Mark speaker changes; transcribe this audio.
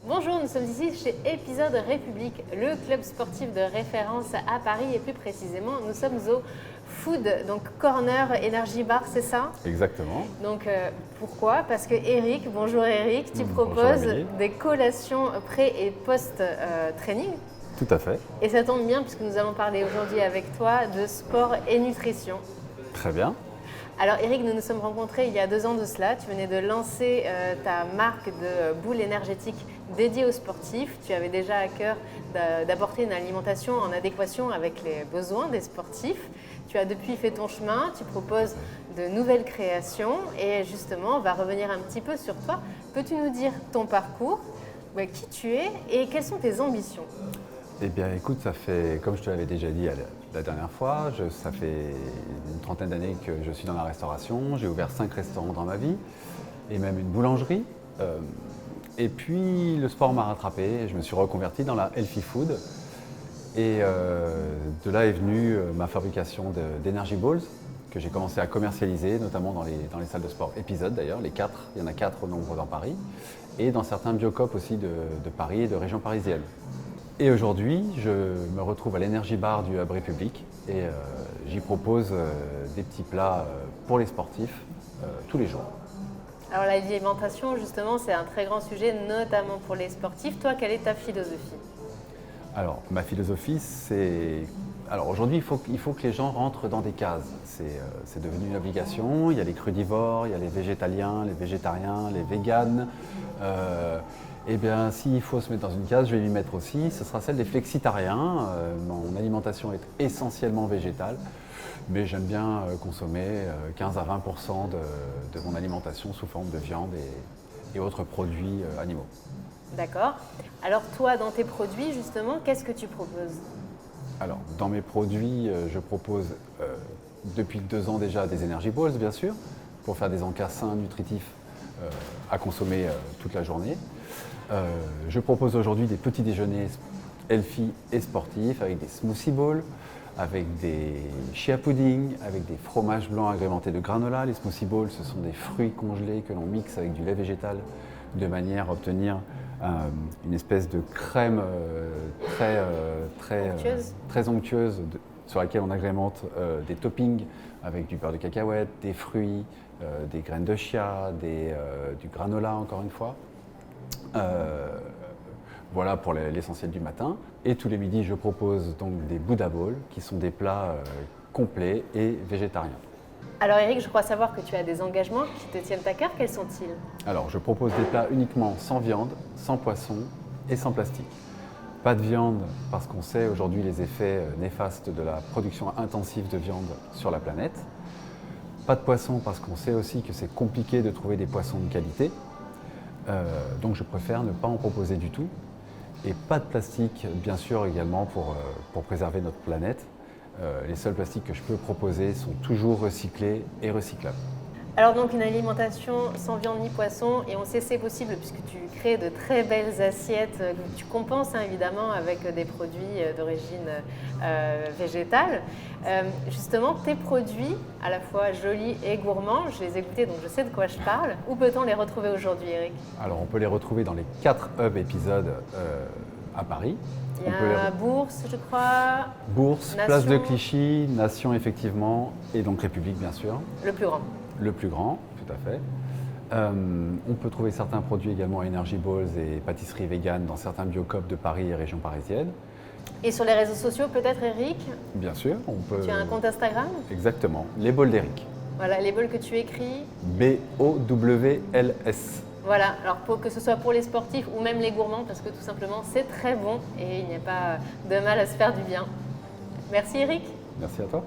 Speaker 1: Bonjour, nous sommes ici chez Épisode République, le club sportif de référence à Paris et plus précisément, nous sommes au Food, donc Corner Energy Bar, c'est ça?
Speaker 2: Exactement.
Speaker 1: Donc pourquoi? Parce que Eric, bonjour Eric, tu
Speaker 2: Bonjour
Speaker 1: proposes
Speaker 2: Émilie.
Speaker 1: des collations pré- et post-training.
Speaker 2: Tout à fait.
Speaker 1: Et ça tombe bien puisque nous allons parler aujourd'hui avec toi de sport et nutrition.
Speaker 2: Très bien.
Speaker 1: Alors Eric, nous nous sommes rencontrés il y a 2 ans de cela. Tu venais de lancer ta marque de boules énergétiques dédiée aux sportifs. Tu avais déjà à cœur d'apporter une alimentation en adéquation avec les besoins des sportifs. Tu as depuis fait ton chemin, tu proposes de nouvelles créations et justement, on va revenir un petit peu sur toi. Peux-tu nous dire ton parcours, qui tu es et quelles sont tes ambitions?
Speaker 2: Eh bien, écoute, ça fait, comme je te l'avais déjà dit la dernière fois, ça fait une trentaine d'années que je suis dans la restauration. J'ai ouvert 5 restaurants dans ma vie et même une boulangerie. Et puis, le sport m'a rattrapé et je me suis reconverti dans la healthy food. Et de là est venue ma fabrication d'Energy Balls que j'ai commencé à commercialiser, notamment dans les salles de sport Épisode d'ailleurs, les 4. Il y en a 4 au nombre dans Paris. Et dans certains Biocop aussi de Paris et de région parisienne. Et aujourd'hui, je me retrouve à l'Energy Bar du Hub République et j'y propose des petits plats pour les sportifs tous les jours.
Speaker 1: Alors l'alimentation, justement, c'est un très grand sujet, notamment pour les sportifs. Toi, quelle est ta philosophie?
Speaker 2: Alors, ma philosophie, c'est... Alors aujourd'hui, il faut que les gens rentrent dans des cases. C'est devenu une obligation. Il y a les crudivores, il y a les végétaliens, les végétariens, les véganes. Eh bien, s'il faut se mettre dans une case, je vais m'y mettre aussi. Ce sera celle des flexitariens. Mon alimentation est essentiellement végétale, mais j'aime bien consommer 15 à 20% de mon alimentation sous forme de viande et autres produits animaux.
Speaker 1: D'accord. Alors toi, dans tes produits, justement, qu'est-ce que tu proposes?
Speaker 2: Alors, dans mes produits, je propose depuis 2 ans déjà des Energy Balls, bien sûr, pour faire des encas sains, nutritifs à consommer toute la journée. Je propose aujourd'hui des petits déjeuners healthy et sportifs avec des smoothie balls, avec des chia pudding, avec des fromages blancs agrémentés de granola. Les smoothie balls, ce sont des fruits congelés que l'on mixe avec du lait végétal de manière à obtenir une espèce de crème très onctueuse sur laquelle on agrémente des toppings avec du beurre de cacahuète, des fruits, des graines de chia, du granola encore une fois. Voilà pour l'essentiel du matin. Et tous les midis, je propose donc des Buddha Bowls qui sont des plats complets et végétariens.
Speaker 1: Alors Eric, je crois savoir que tu as des engagements qui te tiennent à cœur. Quels sont-ils?
Speaker 2: Alors, je propose des plats uniquement sans viande, sans poisson et sans plastique. Pas de viande parce qu'on sait aujourd'hui les effets néfastes de la production intensive de viande sur la planète. Pas de poisson parce qu'on sait aussi que c'est compliqué de trouver des poissons de qualité. Donc je préfère ne pas en proposer du tout. Et pas de plastique, bien sûr, également pour préserver notre planète. Les seuls plastiques que je peux proposer sont toujours recyclés et recyclables.
Speaker 1: Alors donc une alimentation sans viande ni poisson, et on sait c'est possible puisque tu crées de très belles assiettes que tu compenses évidemment avec des produits d'origine végétale. Justement, tes produits, à la fois jolis et gourmands, je les ai goûtés donc je sais de quoi je parle. Où peut-on les retrouver aujourd'hui, Eric?
Speaker 2: Alors on peut les retrouver dans les 4 hubs Épisodes à Paris.
Speaker 1: Il y a à Bourse, je crois.
Speaker 2: Bourse,
Speaker 1: Nation.
Speaker 2: Place de Clichy, Nation effectivement, et donc République bien sûr.
Speaker 1: Le plus grand.
Speaker 2: Le plus grand, tout à fait. On peut trouver certains produits également Energy Balls et pâtisseries véganes dans certains Biocop de Paris et région parisienne.
Speaker 1: Et sur les réseaux sociaux peut-être, Eric?
Speaker 2: Bien sûr, on peut...
Speaker 1: Tu as un compte Instagram?
Speaker 2: Exactement, les Balls d'Eric.
Speaker 1: Voilà, les balls que tu écris.
Speaker 2: B-O-W-L-S.
Speaker 1: Voilà, alors que ce soit pour les sportifs ou même les gourmands, parce que tout simplement c'est très bon et il n'y a pas de mal à se faire du bien. Merci Eric.
Speaker 2: Merci à toi.